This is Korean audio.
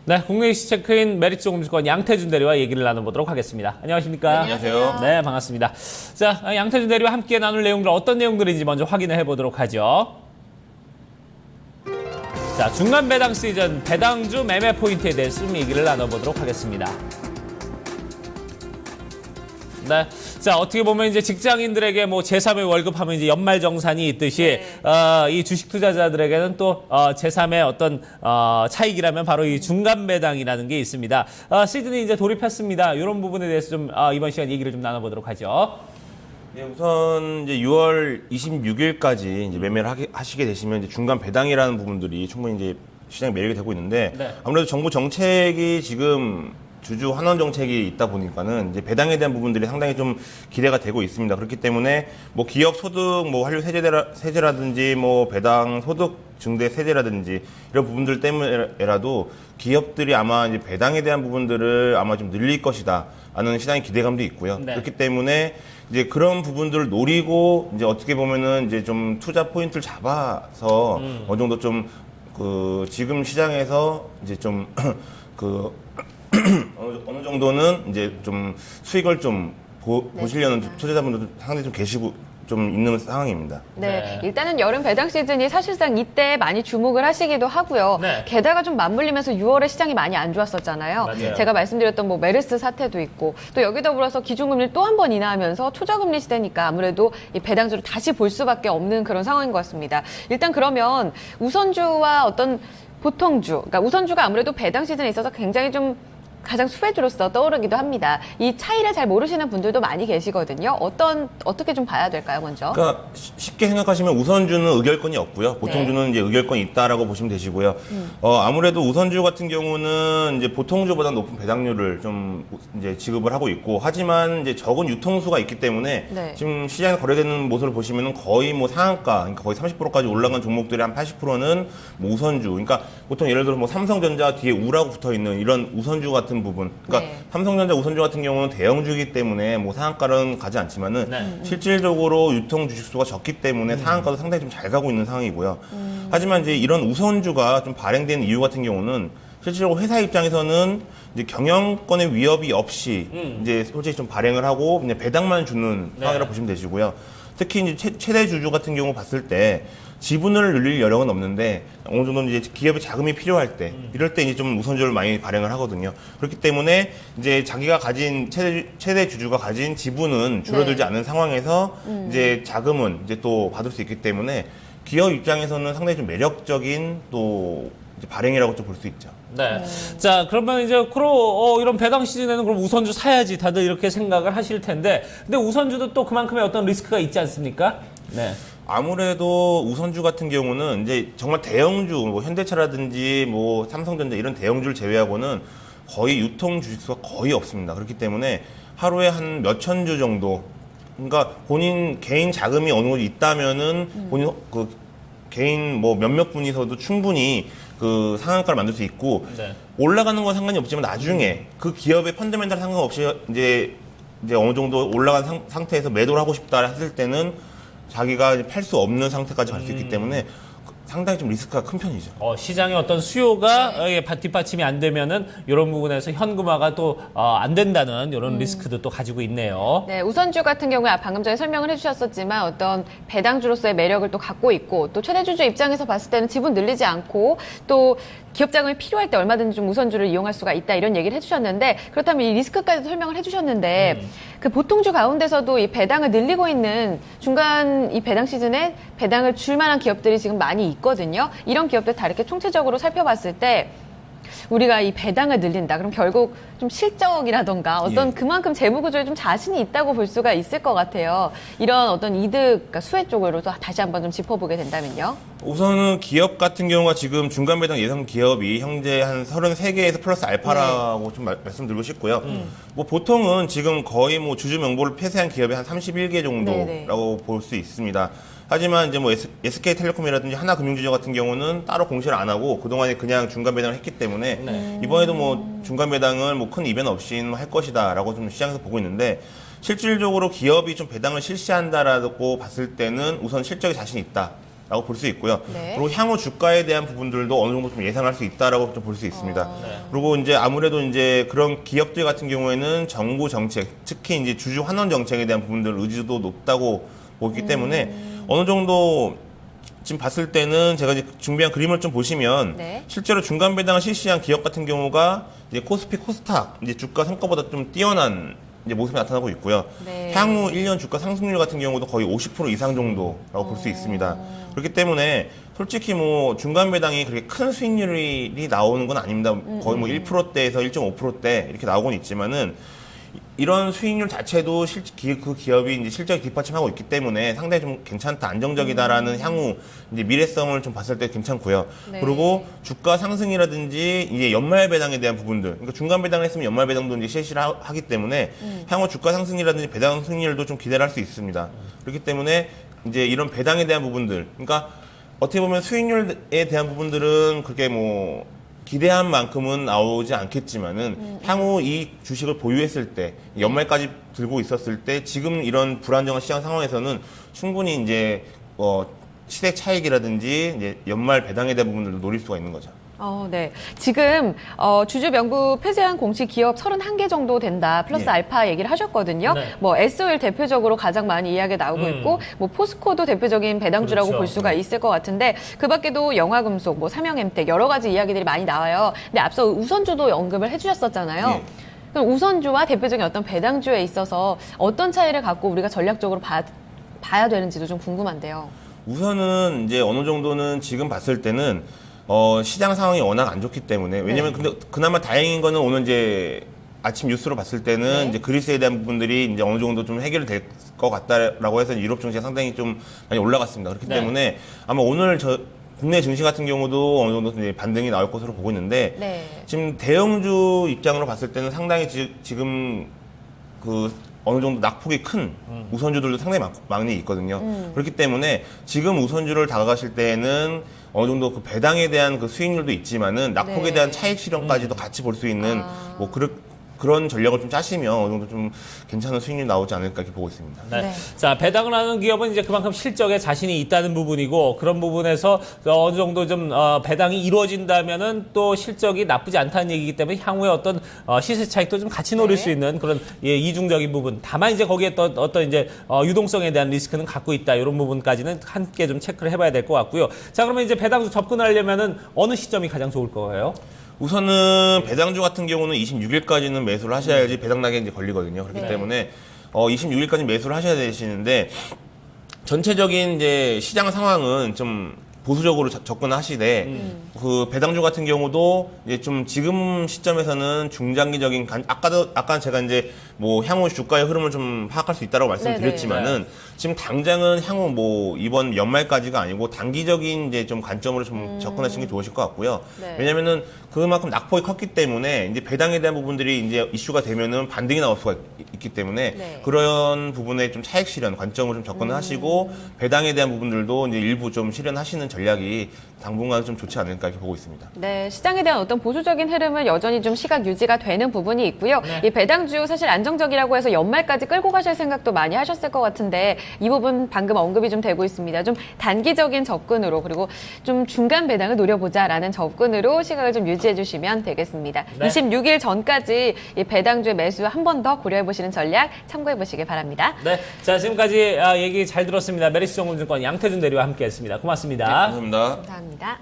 네, 국내 이슈 체크인 메리츠증권 양태준 대리와 얘기를 나눠보도록 하겠습니다. 안녕하십니까? 안녕하세요. 네, 반갑습니다. 자, 양태준 대리와 함께 나눌 내용들 어떤 내용들인지 먼저 확인을 해보도록 하죠. 자, 중간 배당 시즌 배당주 매매 포인트에 대해서 좀 얘기를 나눠보도록 하겠습니다. 네. 자, 어떻게 보면 이제 직장인들에게 뭐 제3의 월급 하면 이제 연말 정산이 있듯이, 이 주식 투자자들에게는 또, 제3의 어떤, 차익이라면 바로 이 중간 배당이라는 게 있습니다. 시즌이 이제 돌입했습니다. 이런 부분에 대해서 좀, 이번 시간 얘기를 좀 나눠보도록 하죠. 네, 우선 이제 6월 26일까지 이제 매매를 하시게 되시면 이제 중간 배당이라는 부분들이 충분히 이제 시장에 매력이 되고 있는데 네. 아무래도 정부 정책이 지금 주주 환원 정책이 있다 보니까는 이제 배당에 대한 부분들이 상당히 좀 기대가 되고 있습니다. 그렇기 때문에 뭐 기업 소득 뭐 환류 세제라든지 뭐 배당 소득 증대 세제라든지 이런 부분들 때문에라도 기업들이 아마 이제 배당에 대한 부분들을 아마 좀 늘릴 것이다 라는 시장의 기대감도 있고요. 네. 그렇기 때문에 이제 그런 부분들을 노리고 이제 어떻게 보면은 이제 좀 투자 포인트를 잡아서 어느 정도 좀 그 지금 시장에서 이제 좀 그 어느 정도는 이제 좀 수익을 좀 보시려는 투자자분들도 상당히 좀 계시고 좀 있는 상황입니다. 네, 일단은 여름 배당 시즌이 사실상 이때 많이 주목을 하시기도 하고요. 네. 게다가 좀 맞물리면서 6월에 시장이 많이 안 좋았었잖아요. 맞아요. 제가 말씀드렸던 뭐 메르스 사태도 있고 또 여기 더불어서 기준금리를 또 한 번 인하하면서 초저금리 시대니까 아무래도 이 배당주를 다시 볼 수밖에 없는 그런 상황인 것 같습니다. 일단 그러면 우선주와 어떤 보통주, 그러니까 우선주가 아무래도 배당 시즌에 있어서 굉장히 좀 가장 수혜주로서 떠오르기도 합니다. 이 차이를 잘 모르시는 분들도 많이 계시거든요. 어떻게 좀 봐야 될까요, 먼저? 그러니까 쉽게 생각하시면 우선주는 의결권이 없고요. 보통주는 이제 의결권이 있다라고 보시면 되시고요. 아무래도 우선주 같은 경우는 이제 보통주보다 높은 배당률을 좀 이제 지급을 하고 있고, 하지만 이제 적은 유통수가 있기 때문에 네. 지금 시장에 거래되는 모습을 보시면은 거의 뭐 상한가, 그러니까 거의 30%까지 올라간 종목들의 한 80%는 뭐 우선주. 그러니까 보통 예를 들어 뭐 삼성전자 뒤에 우라고 붙어 있는 이런 우선주 같은 부분. 그러니까 네. 삼성전자 우선주 같은 경우는 대형주이기 때문에 뭐 상한가는 가지 않지만은 네. 실질적으로 유통 주식수가 적기 때문에 상한가도 상당히 좀 잘 가고 있는 상황이고요. 하지만 이제 이런 우선주가 좀 발행된 이유 같은 경우는 실질적으로 회사 입장에서는 이제 경영권의 위협이 없이 이제 솔직히 좀 발행을 하고 그냥 배당만 주는 상황이라고 보시면 되시고요. 특히 이제 최대 주주 같은 경우 봤을 때 지분을 늘릴 여력은 없는데 어느 정도 이제 기업의 자금이 필요할 때 이럴 때 이제 좀 우선주를 많이 발행을 하거든요. 그렇기 때문에 이제 자기가 가진 최대 주주가 가진 지분은 줄어들지 네. 않은 상황에서 이제 자금은 이제 또 받을 수 있기 때문에 기업 입장에서는 상당히 좀 매력적인 또 이제 발행이라고 좀 볼 수 있죠. 네. 자, 그러면 이제 이런 배당 시즌에는 그럼 우선주 사야지 다들 이렇게 생각을 하실 텐데, 근데 우선주도 또 그만큼의 어떤 리스크가 있지 않습니까? 네. 아무래도 우선주 같은 경우는 이제 정말 대형주, 뭐 현대차라든지 뭐 삼성전자 이런 대형주를 제외하고는 거의 유통 주식수가 거의 없습니다. 그렇기 때문에 하루에 한 몇천 주 정도, 그러니까 본인 개인 자금이 어느 정도 있다면은 본인 그 개인 뭐 몇몇 분이서도 충분히 그 상한가를 만들 수 있고 네. 올라가는 건 상관이 없지만 나중에 그 기업의 펀더멘탈 상관없이 이제 어느 정도 올라간 상태에서 매도를 하고 싶다 했을 때는 자기가 팔 수 없는 상태까지 갈 수 있기 때문에 상당히 좀 리스크가 큰 편이죠. 시장의 어떤 수요가 뒷받침이 안 되면은 이런 부분에서 현금화가 또 안 된다는 이런 리스크도 또 가지고 있네요. 네, 우선주 같은 경우에 방금 전에 설명을 해주셨었지만 어떤 배당주로서의 매력을 또 갖고 있고 또 최대주주 입장에서 봤을 때는 지분 늘리지 않고 또 기업 자금이 필요할 때 얼마든지 좀 우선주를 이용할 수가 있다 이런 얘기를 해주셨는데 그렇다면 이 리스크까지도 설명을 해주셨는데 그 보통주 가운데서도 이 배당을 늘리고 있는 중간 이 배당 시즌에 배당을 줄 만한 기업들이 지금 많이 있거든요. 이런 기업들 다 이렇게 총체적으로 살펴봤을 때 우리가 이 배당을 늘린다. 그럼 결국 좀 실적이라던가 어떤 그만큼 재무 구조에 좀 자신이 있다고 볼 수가 있을 것 같아요. 이런 어떤 이득, 그러니까 수혜 쪽으로 또 다시 한번 좀 짚어보게 된다면요. 우선은 기업 같은 경우가 지금 중간 배당 예상 기업이 현재 한 33개에서 플러스 알파라고 좀 말씀드리고 싶고요. 뭐 보통은 지금 거의 뭐 주주 명부를 폐쇄한 기업이 한 31개 정도라고 볼 수 있습니다. 하지만 이제 뭐 SK텔레콤이라든지 하나금융지주 같은 경우는 따로 공시를 안 하고 그동안에 그냥 중간 배당을 했기 때문에 이번에도 뭐 중간 배당을 뭐 큰 이변 없이 할 것이다라고 좀 시장에서 보고 있는데 실질적으로 기업이 좀 배당을 실시한다라고 봤을 때는 우선 실적에 자신이 있다. 라고 볼 수 있고요. 네. 그리고 향후 주가에 대한 부분들도 어느 정도 좀 예상할 수 있다라고 좀 볼 수 있습니다. 그리고 이제 아무래도 이제 그런 기업들 같은 경우에는 정부 정책, 특히 이제 주주 환원 정책에 대한 부분들 의지도 높다고 보기 때문에 어느 정도 지금 봤을 때는 제가 이제 준비한 그림을 좀 보시면 네. 실제로 중간 배당을 실시한 기업 같은 경우가 이제 코스피, 코스닥 이제 주가 성과보다 좀 뛰어난 이제 모습이 나타나고 있고요. 네. 향후 1년 주가 상승률 같은 경우도 거의 50% 이상 정도라고 볼 수 있습니다. 그렇기 때문에 솔직히 뭐 중간 배당이 그렇게 큰 수익률이 나오는 건 아닙니다. 거의 뭐 1%대에서 1.5%대 이렇게 나오곤 있지만은 이런 수익률 자체도 그 기업이 이제 실적이 뒷받침하고 있기 때문에 상당히 좀 괜찮다, 안정적이다라는 향후 이제 미래성을 좀 봤을 때 괜찮고요. 네. 그리고 주가 상승이라든지 이제 연말 배당에 대한 부분들, 그러니까 중간 배당을 했으면 연말 배당도 이제 실시를 하기 때문에 향후 주가 상승이라든지 배당 승률도 좀 기대를 할 수 있습니다. 그렇기 때문에 이제 이런 배당에 대한 부분들, 그러니까 어떻게 보면 수익률에 대한 부분들은 그렇게 뭐 기대한 만큼은 나오지 않겠지만은 향후 이 주식을 보유했을 때 연말까지 들고 있었을 때 지금 이런 불안정한 시장 상황에서는 충분히 이제 시세 차익이라든지 이제 연말 배당에 대한 부분들도 노릴 수가 있는 거죠. 네. 지금 주주 명부 폐쇄한 공시 기업 31개 정도 된다. 플러스 예. 알파 얘기를 하셨거든요. 네. 뭐 SOL 대표적으로 가장 많이 이야기가 나오고 있고 뭐 포스코도 대표적인 배당주라고 그렇죠. 볼 수가 있을 것 같은데 그밖에도 영화금속, 뭐 삼형엠텍 여러 가지 이야기들이 많이 나와요. 근데 앞서 우선주도 언급을 해주셨었잖아요. 예. 그럼 우선주와 대표적인 어떤 배당주에 있어서 어떤 차이를 갖고 우리가 전략적으로 봐야 되는지도 좀 궁금한데요. 우선은 이제 어느 정도는 지금 봤을 때는 시장 상황이 워낙 안 좋기 때문에 왜냐면 근데 그나마 다행인 거는 오늘 이제 아침 뉴스로 봤을 때는 네. 이제 그리스에 대한 부분들이 이제 어느 정도 좀 해결이 될 것 같다라고 해서 유럽 증시가 상당히 좀 많이 올라갔습니다. 그렇기 네. 때문에 아마 오늘 국내 증시 같은 경우도 어느 정도 이제 반등이 나올 것으로 보고 있는데 네. 지금 대형주 입장으로 봤을 때는 상당히 지금 그 어느 정도 낙폭이 큰 우선주들도 상당히 많이 있거든요. 그렇기 때문에 지금 우선주를 다가가실 때에는 어느 정도 그 배당에 대한 그 수익률도 있지만은 낙폭에 네. 대한 차익 실현까지도 같이 볼 수 있는 뭐 그런 전략을 좀 짜시면 어느 정도 좀 괜찮은 수익률이 나오지 않을까 이렇게 보고 있습니다. 네. 네. 자, 배당을 하는 기업은 이제 그만큼 실적에 자신이 있다는 부분이고 그런 부분에서 어느 정도 좀 배당이 이루어진다면은 또 실적이 나쁘지 않다는 얘기이기 때문에 향후에 어떤 시세 차익도 좀 같이 노릴 네. 수 있는 그런 이중적인 부분. 다만 이제 거기에 또 어떤 이제 유동성에 대한 리스크는 갖고 있다. 이런 부분까지는 함께 좀 체크를 해봐야 될 것 같고요. 자, 그러면 이제 배당주 접근하려면은 어느 시점이 가장 좋을 거예요? 우선은 배당주 같은 경우는 26일까지는 매수를 하셔야지 배당락에 이제 걸리거든요. 그렇기 네. 때문에 26일까지 매수를 하셔야 되시는데 전체적인 이제 시장 상황은 좀 보수적으로 접근하시되 그 배당주 같은 경우도 이제 좀 지금 시점에서는 중장기적인 아까 제가 이제 뭐 향후 주가의 흐름을 좀 파악할 수 있다고 말씀드렸지만은 지금 당장은 향후 뭐 이번 연말까지가 아니고 단기적인 이제 좀 관점으로 좀 접근하시는 게 좋으실 것 같고요. 네. 왜냐면은 그만큼 낙폭이 컸기 때문에 이제 배당에 대한 부분들이 이제 이슈가 되면은 반등이 나올 수가 있기 때문에 네. 그런 부분에 좀 차익 실현 관점으로 좀 접근을 하시고 배당에 대한 부분들도 이제 일부 좀 실현하시는 전략이 당분간 좀 좋지 않을까 이렇게 보고 있습니다. 네, 시장에 대한 어떤 보수적인 흐름은 여전히 좀 시각 유지가 되는 부분이 있고요. 네. 이 배당주 사실 안정적이라고 해서 연말까지 끌고 가실 생각도 많이 하셨을 것 같은데 이 부분 방금 언급이 좀 되고 있습니다. 좀 단기적인 접근으로 그리고 좀 중간 배당을 노려보자라는 접근으로 시각을 좀 유지해 주시면 되겠습니다. 네. 26일 전까지 이 배당주의 매수 한 번 더 고려해 보시는 전략 참고해 보시길 바랍니다. 네. 자, 지금까지 얘기 잘 들었습니다. 메리츠 정보증권 양태준 대리와 함께했습니다. 고맙습니다. 감사합니다. 감사합니다.